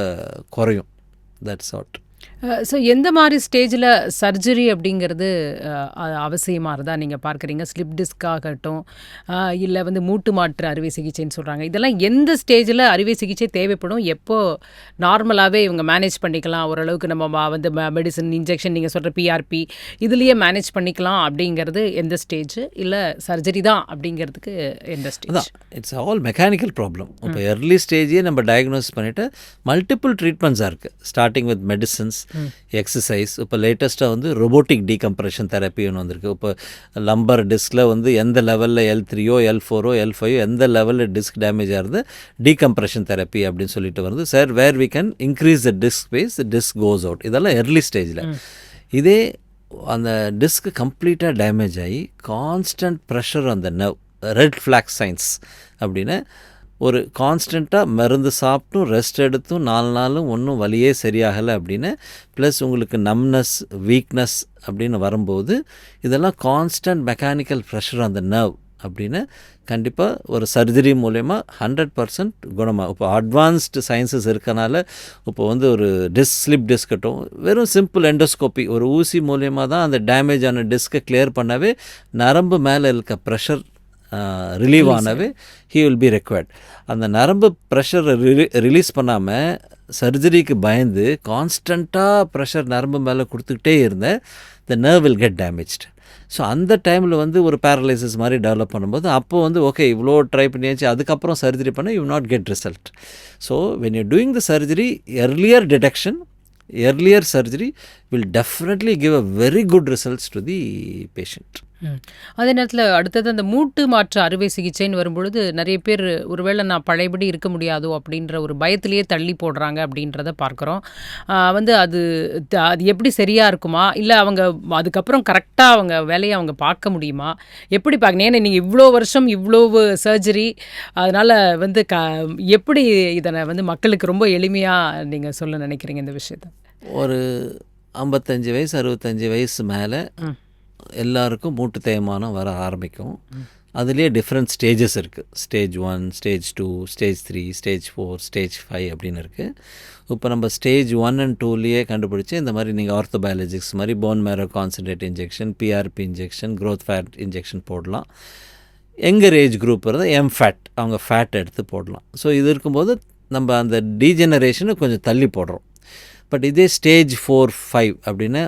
குறையும். That's what. ஸோ எந்த மாதிரி ஸ்டேஜில் சர்ஜரி அப்படிங்கிறது அவசியமாக இருந்தால் நீங்கள் பார்க்குறீங்க? ஸ்லிப் டிஸ்க் ஆகட்டும், இல்லை வந்து மூட்டு மாற்று அறுவை சிகிச்சைன்னு சொல்கிறாங்க, இதெல்லாம் எந்த ஸ்டேஜில் அறுவை சிகிச்சை தேவைப்படும்? எப்போ நார்மலாகவே இவங்க மேனேஜ் பண்ணிக்கலாம், ஓரளவுக்கு நம்ம வந்து மெடிசன், இன்ஜெக்ஷன், நீங்கள் சொல்கிற பிஆர்பி இதுலேயே மேனேஜ் பண்ணிக்கலாம் அப்படிங்கிறது எந்த ஸ்டேஜ்? இல்லை சர்ஜரி தான் அப்படிங்கிறதுக்கு எந்த stage? It's all mechanical problem. இப்போ எர்லி ஸ்டேஜே நம்ம டயக்னோஸ் பண்ணிவிட்டு மல்டிபிள் ட்ரீட்மெண்ட்ஸாக இருக்குது, ஸ்டார்டிங் வித் மெடிசன்ஸ், எக்ஸசைஸ். இப்போ லேட்டஸ்ட்டாக வந்து ரொபோட்டிக் டீகம்ப்ரெஷன் தெரப்பின்னு வந்திருக்கு. இப்போ லம்பர் டிஸ்கில் வந்து எந்த லெவலில் L3ஓ L4ஓ L5ஓ எந்த லெவலில் டிஸ்க் டேமேஜ் ஆகுது, டீகம்ப்ரெஷன் தெரப்பி அப்படின்னு சொல்லிட்டு வருது. Sir where we can increase the disc space, disc goes out. இதெல்லாம் எர்லி ஸ்டேஜில். இதே அந்த டிஸ்க் கம்ப்ளீட்டாக டேமேஜ் ஆகி கான்ஸ்டன்ட் ப்ரெஷர் அந்த நர்வ், ரெட் ஃப்ளாக் சைன்ஸ் அப்படின்னு ஒரு கான்ஸ்டண்ட்டாக மருந்து சாப்பிட்டும் ரெஸ்ட் எடுத்தும் 4 நாளும் ஒன்றும் வலியே சரியாகலை அப்படின்னு, ப்ளஸ் உங்களுக்கு நம்னஸ், வீக்னஸ் அப்படின்னு வரும்போது இதெல்லாம் கான்ஸ்டன்ட் மெக்கானிக்கல் ப்ரெஷர் அந்த நர்வ் அப்படின்னு கண்டிப்பாக ஒரு சர்ஜரி மூலயமா 100% குணமாக. இப்போ அட்வான்ஸ்டு சயின்சஸ் இருக்கனால இப்போ வந்து ஒரு ஸ்லிப் டிஸ்கட்டும் வெறும் சிம்பிள் எண்டோஸ்கோப்பி ஒரு ஊசி மூலயமா தான் அந்த டேமேஜ் ஆன டிஸ்கை கிளியர் பண்ணவே நரம்பு மேலே இருக்க ப்ரெஷர் ரிலீவ் ஆனவே ஹீ வில் பி ரெக்வயர்ட். அந்த நரம்பு ப்ரெஷரை ரிலீஸ் பண்ணாமல் சர்ஜரிக்கு பயந்து கான்ஸ்டண்ட்டாக ப்ரெஷர் நரம்பு மேலே கொடுத்துக்கிட்டே இருந்தேன், த nerve will get damaged. So அந்த டைமில் வந்து ஒரு பேரலைசிஸ் மாதிரி டெவலப் பண்ணும்போது அப்போ வந்து ஓகே இவ்வளோ ட்ரை பண்ணியாச்சு, அதுக்கப்புறம் சர்ஜரி பண்ண you not get result. So when you doing the surgery, earlier detection, earlier surgery will definitely give a very good results to the patient. அதே நேரத்தில் அடுத்தது அந்த மூட்டு மாற்று அறுவை சிகிச்சைன்னு வரும்பொழுது நிறைய பேர் ஒருவேளை நான் பழையபடி இருக்க முடியாதோ அப்படின்ற ஒரு பயத்திலேயே தள்ளி போடுறாங்க அப்படின்றத பார்க்குறோம். வந்து அது எப்படி சரியாக இருக்குமா, இல்லை அவங்க அதுக்கப்புறம் கரெக்டாக அவங்க வேலையை அவங்க பார்க்க முடியுமா, எப்படி பார்க்கணும்? ஏன்னா நீங்கள் இவ்வளோ வருஷம் இவ்வளோ சர்ஜரி, அதனால் வந்து எப்படி இதனை வந்து மக்களுக்கு ரொம்ப எளிமையாக நீங்கள் சொல்ல நினைக்கிறீங்க இந்த விஷயத்தை? ஒரு 55 வயசு 65 வயசு மேலே எல்லாருக்கும் மூட்டு தேய்மானம் வர ஆரம்பிக்கும். அதுலேயே டிஃப்ரெண்ட் ஸ்டேஜஸ் இருக்குது. Stage 1, stage 2, stage 3, stage 4, stage 5 அப்படின்னு இருக்குது. இப்போ நம்ம ஸ்டேஜ் 1 and 2லேயே கண்டுபிடிச்சி இந்த மாதிரி நீங்கள் ஆர்த்தோபயாலஜிக்ஸ் மாதிரி bone marrow concentrate injection, PRP injection, growth fat injection போடலாம். எங்கர் ஏஜ் குரூப் இருந்தால் எம்ஃபேட், அவங்க ஃபேட் எடுத்து போடலாம். ஸோ இது இருக்கும்போது நம்ம அந்த டீஜெனரேஷனை கொஞ்சம் தள்ளி போடுறோம். பட் இதே ஸ்டேஜ் 4, 5 அப்படின்னா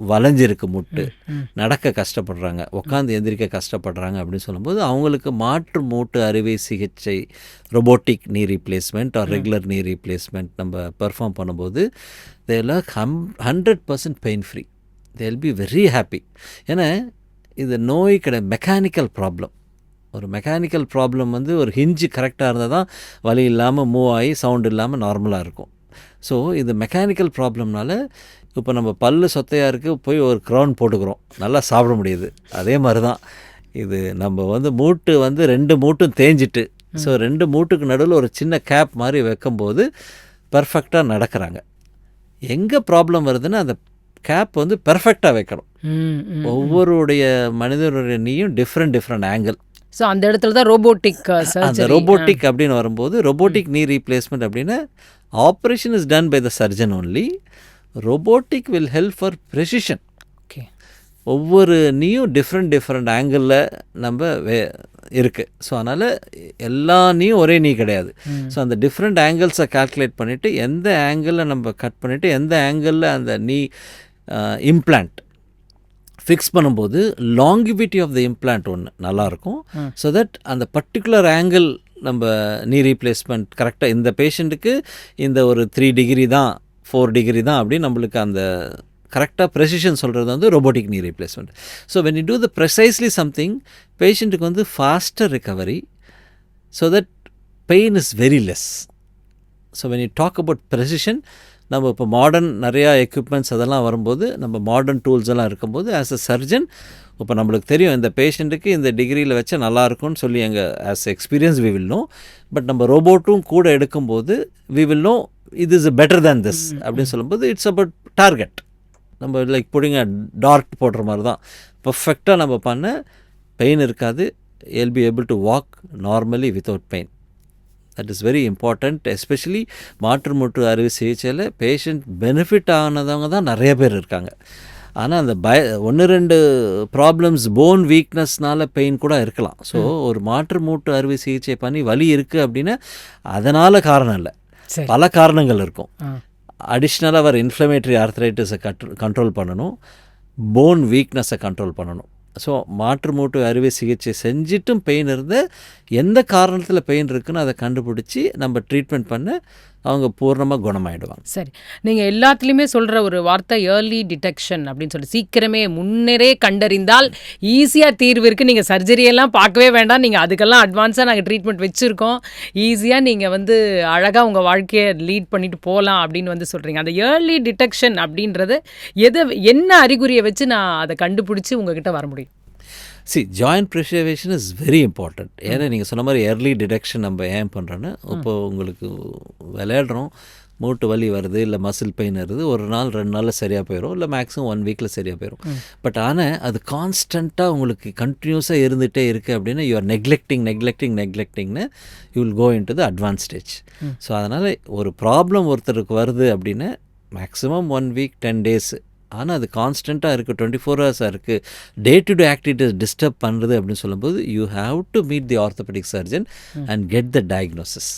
வளைஞ்சிருக்கு முட்டு, நடக்க கஷ்டப்படுறாங்க, உட்காந்து எந்திரிக்க கஷ்டப்படுறாங்க அப்படின்னு சொல்லும்போது அவங்களுக்கு மாற்று மூட்டு அறுவை சிகிச்சை, robotic knee replacement or regular knee replacement நம்ம பெர்ஃபார்ம் பண்ணும்போது they will 100% pain free, they will be very happy. ஏன்னா இது நோய் மெக்கானிக்கல் ப்ராப்ளம். ஒரு மெக்கானிக்கல் ப்ராப்ளம் வந்து ஒரு ஹிஞ்சு கரெக்டாக இருந்தால் தான் வலி இல்லாமல் மூவ் ஆகி சவுண்ட் இல்லாமல் நார்மலாக இருக்கும். ஸோ இது மெக்கானிக்கல் ப்ராப்ளம்னால இப்போ நம்ம பல்லு சொத்தையாக இருக்குது, போய் ஒரு க்ரௌன் போட்டுக்கிறோம், நல்லா சாப்பிட முடியுது. அதே மாதிரி தான் இது நம்ம வந்து மூட்டு வந்து 2 மூட்டும் தேஞ்சிட்டு, ஸோ 2 மூட்டுக்கு நடுவில் ஒரு சின்ன கேப் மாதிரி வைக்கும்போது பர்ஃபெக்டாக நடக்கிறாங்க. எங்கே ப்ராப்ளம் வருதுன்னா அந்த கேப் வந்து பர்ஃபெக்டாக வைக்கணும். ஒவ்வொருடைய மனிதனுடைய நீயும் டிஃப்ரெண்ட் ஆங்கிள். ஸோ அந்த இடத்துல தான் ரோபோட்டிக் அந்த ரோபோட்டிக் அப்படின்னு வரும்போது ரோபோட்டிக் நீ ரீப்ளேஸ்மெண்ட் அப்படின்னா operation is done by the surgeon only. Robotic will help for precision. Okay, ஒவ்வொரு நீயும் டிஃப்ரெண்ட் ஆங்கிளில் நம்ம இருக்குது. ஸோ அதனால் எல்லா நீயும் ஒரே நீ கிடையாது. ஸோ அந்த டிஃப்ரெண்ட் ஆங்கிள்ஸை கால்குலேட் பண்ணிவிட்டு எந்த ஆங்கிளில் நம்ம கட் பண்ணிவிட்டு எந்த ஆங்கிளில் அந்த நீ இம்ப்ளான்ட் ஃபிக்ஸ் பண்ணும்போது லாங்கிவிட்டி ஆஃப் த இம்ப்ளான்ட் ஒன்று நல்லாயிருக்கும். ஸோ தட் அந்த பர்டிகுலர் ஆங்கிள் நம்ம நீ ரீப்ளேஸ்மெண்ட் கரெக்டாக இந்த பேஷண்ட்டுக்கு இந்த ஒரு 3 டிகிரி தான் 4 டிகிரி தான் அப்படின்னு நம்மளுக்கு அந்த கரெக்டாக ப்ரெசிஷன் சொல்கிறது வந்து robotic knee replacement. So when you do the precisely something, பேஷண்ட்டுக்கு வந்து faster recovery, so that pain is very less. So when you talk about precision, நம்ம இப்போ மாடர்ன் நிறையா எக்யூப்மெண்ட்ஸ் அதெல்லாம் வரும்போது, நம்ம மாடர்ன் டூல்ஸ் எல்லாம் இருக்கும்போது ஆஸ் அ சர்ஜன் இப்போ நம்மளுக்கு தெரியும் இந்த பேஷண்ட்டுக்கு இந்த டிகிரியில் வச்சா நல்லாயிருக்கும்னு சொல்லி எங்கள் as experience we will know. But நம்ம ரோபோட்டும் கூட எடுக்கும்போது வி வில் நோ இது இஸ் பெட்டர் தேன் திஸ் அப்படின்னு சொல்லும்போது இட்ஸ் அபவுட் டார்கெட். நம்ம லைக் புடிங்க டார்ட் போடுற மாதிரி தான். பர்ஃபெக்டாக நம்ம பண்ண பெயின் இருக்காது. you'll be able to walk normally without pain. That is very important. Especially மாற்று மூட்டு அறுவை சிகிச்சையில் பேஷண்ட் பெனிஃபிட் ஆனதவங்க தான் நிறைய பேர் இருக்காங்க. ஆனால் அந்த 1-2 ப்ராப்ளம்ஸ் போன் வீக்னஸ்னால பெயின் கூட இருக்கலாம். ஸோ ஒரு மாற்று மூட்டு அறுவை சிகிச்சை பண்ணி வலி இருக்குது அப்படின்னா அதனால் காரணம் இல்லை, பல காரணங்கள் இருக்கும். அடிஷ்னலாக வர இன்ஃப்ளமேட்டரி ஆர்த்ரைட்டிஸை கண்ட்ரோல் பண்ணணும், போன் வீக்னஸை கண்ட்ரோல் பண்ணணும். ஸோ மாற்று மூட்டு அறுவை சிகிச்சை செஞ்சிட்டும் பெயின் இருந்தால் எந்த காரணத்தில் பெயின் இருக்குன்னு அதை கண்டுபிடிச்சி நம்ம ட்ரீட்மெண்ட் பண்ண அவங்க பூர்ணமாக குணமாயிடுவாங்க. சரி, நீங்கள் எல்லாத்துலேயுமே சொல்கிற ஒரு வார்த்தை ஏர்லி டிடெக்ஷன் அப்படின்னு சொல்லி, சீக்கிரமே முன்னரே கண்டறிந்தால் ஈஸியாக தீர்வு இருக்குது. நீங்கள் சர்ஜரியெல்லாம் பார்க்கவே வேண்டாம், நீங்கள் அதுக்கெல்லாம் அட்வான்ஸாக நாங்கள் ட்ரீட்மெண்ட் வச்சுருக்கோம், ஈஸியாக நீங்கள் வந்து அழகாக உங்கள் வாழ்க்கையை லீட் பண்ணிட்டு போகலாம் அப்படின்னு வந்து சொல்கிறீங்க. அந்த ஏர்லி டிடெக்ஷன் அப்படின்றது என்ன அறிகுறியை வச்சு நான் அதை கண்டுபிடிச்சி உங்ககிட்ட வர முடியும்? Joint preservation is very important. ஏன்னா நீங்கள் சொன்ன மாதிரி ஏர்லி டிடெக்ஷன் நம்ம ஏன் பண்ணுறோன்னா, இப்போ உங்களுக்கு விளையாடுறோம், மூட்டு வலி வருது இல்லை மசில் பெயின் வருது, ஒரு நாள் 2 நாளில் சரியாக போயிடும், இல்லை மேக்ஸிமம் 1 வீக்கில் சரியாக போயிடும். பட் ஆனால் அது கான்ஸ்டண்ட்டாக உங்களுக்கு கண்டினியூஸாக இருந்துகிட்டே இருக்குது அப்படின்னா யூ ஆர் நெக்லெக்டிங்னு you will go into the advance stage. So அதனால் ஒரு ப்ராப்ளம் ஒருத்தருக்கு வருது அப்படின்னா மேக்ஸிமம் 1 வீக் 10 டேஸ், ஆனால் அது கான்ஸ்டண்ட்டாக இருக்குது, 24 ஹவர்ஸாக இருக்குது, day to day activities disturb பண்ணுறது அப்படின்னு சொல்லும்போது you have to meet the orthopaedic surgeon and get the diagnosis.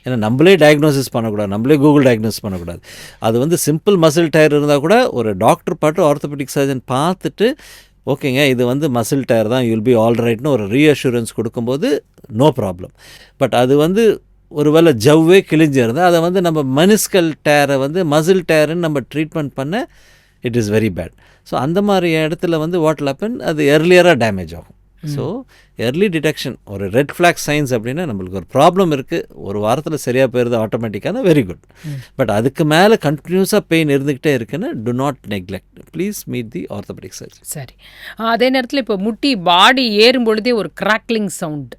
ஏன்னா நம்மளே டயக்னோசிஸ் பண்ணக்கூடாது, நம்மளே கூகுள் டயக்னோசிஸ் பண்ணக்கூடாது. அது வந்து சிம்பிள் மசில் டயர் இருந்தால் கூட ஒரு டாக்டர் பாட்டு ஆர்த்தோபெடிக் சர்ஜன் பார்த்துட்டு ஓகேங்க இது வந்து மசில் டயர் தான், யூல் பி ஆல் ரைட்னு ஒரு ரீஅஷூரன்ஸ் கொடுக்கும்போது நோ ப்ராப்ளம். பட் அது வந்து ஒருவேளை ஜவ்வே கிழிஞ்சிருந்தால் அதை வந்து நம்ம மெனிஸ்கல் டயரை வந்து மசில் டயருன்னு நம்ம ட்ரீட்மெண்ட் பண்ண it is very bad. So அந்த மாதிரி இடத்துல வந்து வாட் வில் ஹேப்பன், அது எர்லியராக டேமேஜ் ஆகும். ஸோ எர்லி டிடெக்ஷன், ஒரு ரெட் ஃப்ளாக் சைன்ஸ் அப்படின்னா நம்மளுக்கு ஒரு ப்ராப்ளம் இருக்குது, ஒரு வாரத்தில் சரியாக போயிடுது ஆட்டோமேட்டிக்கான வெரி குட். பட் அதுக்கு மேலே கண்டினியூஸாக பெயின் இருந்துக்கிட்டே இருக்குன்னு to not neglect, please meet the orthopaedic surgeon. சரி, அதே நேரத்தில் இப்போ முட்டி பாடி ஏறும் பொழுதே ஒரு கிராக்லிங் சவுண்ட்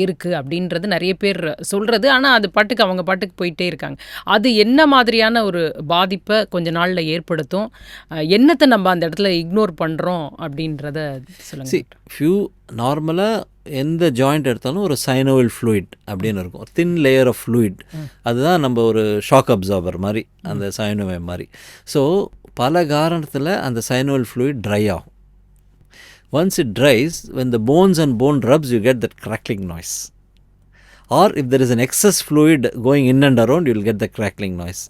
இருக்குது அப்படின்றது நிறைய பேர் சொல்கிறது. ஆனால் அது பாட்டுக்கு அவங்க பாட்டுக்கு போயிட்டே இருக்காங்க. அது என்ன மாதிரியான ஒரு பாதிப்பை கொஞ்ச நாளில் ஏற்படுத்தும், என்னத்தை நம்ம அந்த இடத்துல இக்னோர் பண்ணுறோம் அப்படின்றத சொல்லுங்கள். நார்மலாக எந்த ஜாயிண்ட் எடுத்தாலும் ஒரு சைனோவில் ஃப்ளூயிட் அப்படின்னு இருக்கும், தின் லேயர் ஆஃப் ஃப்ளூயிட். அதுதான் நம்ம ஒரு ஷாக் அப்சார்பர் மாதிரி, அந்த சைனோவே மாதிரி. ஸோ பல காரணத்தில் அந்த சைனோவில் ஃப்ளூயிட் ட்ரை ஆகும். Once it dries, when the bones and bone rubs, you get that crackling noise. Or if there is an excess fluid going in and around, you will get the crackling noise.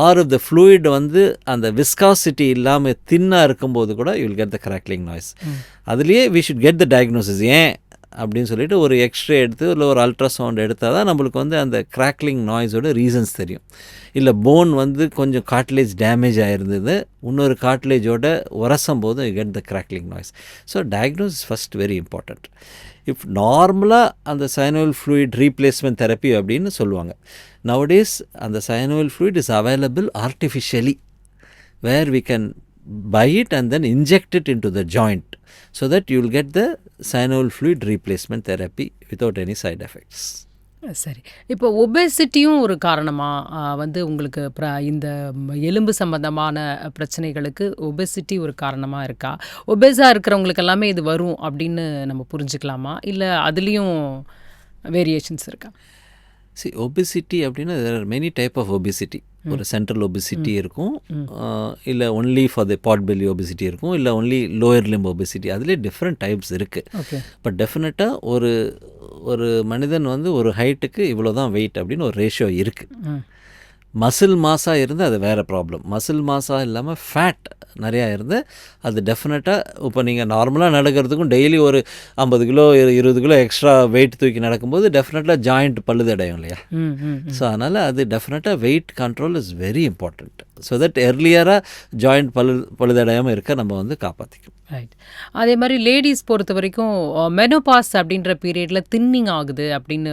Or if the fluid வந்து அந்த viscosity இல்லாமல் தின்னாக இருக்கும்போது கூட you will get the crackling noise. அதுலேயே we should get the diagnosis. ஏன் அப்படின்னு சொல்லிட்டு ஒரு எக்ஸ்ரே எடுத்து இல்லை ஒரு அல்ட்ராசவுண்ட் எடுத்தால் தான் நம்மளுக்கு வந்து அந்த கிராக்லிங் நாய்ஸோட ரீசன்ஸ் தெரியும். இல்லை போன் வந்து கொஞ்சம் காட்லேஜ் டேமேஜ் ஆகிருந்தது, இன்னொரு காட்லேஜோட உரசும் போது you get the crackling noise. So diagnosis first very important. If நார்மலாக அந்த சைனோவில் ஃப்ளூயிட் ரீப்ளேஸ்மெண்ட் தெரப்பி அப்படின்னு சொல்லுவாங்க. நவடேஸ் அந்த synovial fluid is available artificially, where we can buy it and then inject it into the joint so that you will get the synovial fluid replacement therapy without any side effects. சரி, இப்போ ஒபேசிட்டியும் ஒரு காரணமாக வந்து உங்களுக்கு இந்த எலும்பு சம்பந்தமான பிரச்சனைகளுக்கு ஒபேசிட்டி ஒரு காரணமாக இருக்கா? ஒபேஸாக இருக்கிறவங்களுக்கு எல்லாமே இது வரும் அப்படின்னு நம்ம புரிஞ்சுக்கலாமா, இல்லை அதுலேயும் வேரியேஷன்ஸ் இருக்கா? See, obesity அப்படின்னா there are many type of obesity. ஒரு சென்ட்ரல் ஒபிசிட்டி இருக்கும், இல்லை only for the pot belly obesity இருக்கும், இல்லை ஒன்லி லோயர் லிம்ப் ஒபிசிட்டி. அதுலேயே டிஃப்ரெண்ட் டைப்ஸ் இருக்குது. பட் டெஃபினட்டாக ஒரு மனிதன் வந்து ஒரு ஹைட்டுக்கு இவ்வளோ தான் வெயிட் அப்படின்னு ஒரு ரேஷியோ இருக்குது. மசில் மாஸாக இருந்து அது வேறு ப்ராப்ளம். மசில் மாஸாக இல்லாமல் ஃபேட் நிறையா இருந்து அது டெஃபினட்டாக இப்போ நீங்கள் நார்மலாக நடக்கிறதுக்கும் டெய்லி ஒரு 50 கிலோ 20 கிலோ எக்ஸ்ட்ரா வெயிட் தூக்கி நடக்கும்போது டெஃபினட்டாக ஜாயிண்ட் பழுதடையும் இல்லையா? ஸோ அதனால் அது டெஃபினட்டாக weight control is very important. So that எர்லியராக ஜாயிண்ட் பழுதடையாமல் இருக்க நம்ம வந்து காப்பாற்றிக்கணும். ரைட். அதே மாதிரி லேடிஸ் பொறுத்த வரைக்கும் மெனோபாஸ் அப்படின்ற பீரியடில் தின்னிங் ஆகுது அப்படின்னு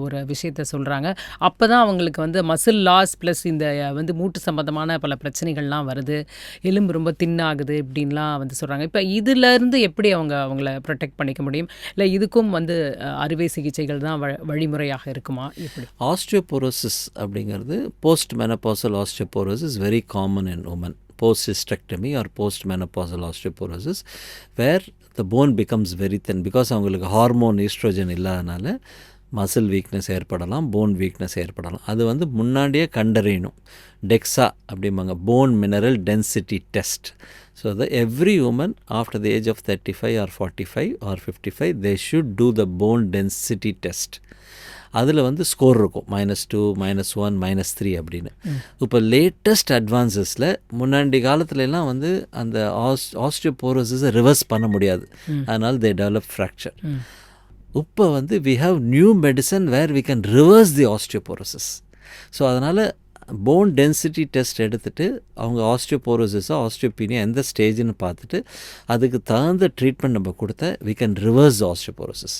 ஒரு விஷயத்த சொல்கிறாங்க. அப்போ தான் அவங்களுக்கு வந்து மசில் லாஸ் ப்ளஸ் இந்த வந்து மூட்டு சம்பந்தமான பல பிரச்சனைகள்லாம் வருது, எலும்பு ரொம்ப தின்னாகுது இப்படின்லாம் வந்து சொல்கிறாங்க. இப்போ இதிலேருந்து எப்படி அவங்கள ப்ரொடெக்ட் பண்ணிக்க முடியும், இல்லை இதுக்கும் வந்து அறுவை சிகிச்சைகள் தான் வழிமுறையாக இருக்குமா? எப்படி? ஆஸ்டியோபோரோசிஸ் அப்படிங்கிறது post menopausal osteoporosis very common in woman. post-hysterectomy or post-menopausal osteoporosis, where the bone becomes very thin because அவங்களுக்கு ஹார்மோன் ஈஸ்ட்ரோஜன் இல்லாதனால மசில் வீக்னஸ் ஏற்படலாம், போன் வீக்னஸ் ஏற்படலாம். அது வந்து முன்னாடியே கண்டறியணும். டெக்ஸா அப்படிம்பாங்க, bone mineral density test. So every woman after the age of 35 or 45 or 55 they should do the bone density test. அதில் வந்து ஸ்கோர் இருக்கும் -2, -1, -3 அப்படின்னு. இப்போ லேட்டஸ்ட் அட்வான்ஸஸில் முன்னாடி காலத்துலலாம் வந்து அந்த ஆஸ்டியோபோரோசிஸை ரிவர்ஸ் பண்ண முடியாது, அதனால் தே டெவலப் ஃப்ராக்சர். இப்போ வந்து we have new medicine where we can reverse the osteoporosis. So அதனால் போன் டென்சிட்டி டெஸ்ட் எடுத்துகிட்டு அவங்க ஆஸ்டியோபோரோசிஸோ ஆஸ்டியோபீனியா எந்த ஸ்டேஜ்னு பார்த்துட்டு அதுக்கு தகுந்த ட்ரீட்மெண்ட் நம்ம கொடுத்தா வி கேன் ரிவர்ஸ் ஆஸ்டியோபோரோசிஸ்.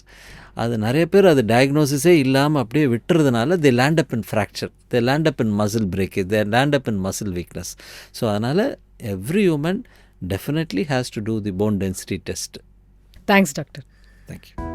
அது நிறைய பேர் அது டயக்னோசிஸே இல்லாமல் அப்படியே விட்டுறதுனால they land up in fracture, they land up in muscle breakage, they land up in muscle weakness. So அதனால் every woman definitely has to do the bone density test. Thanks doctor. Thank you.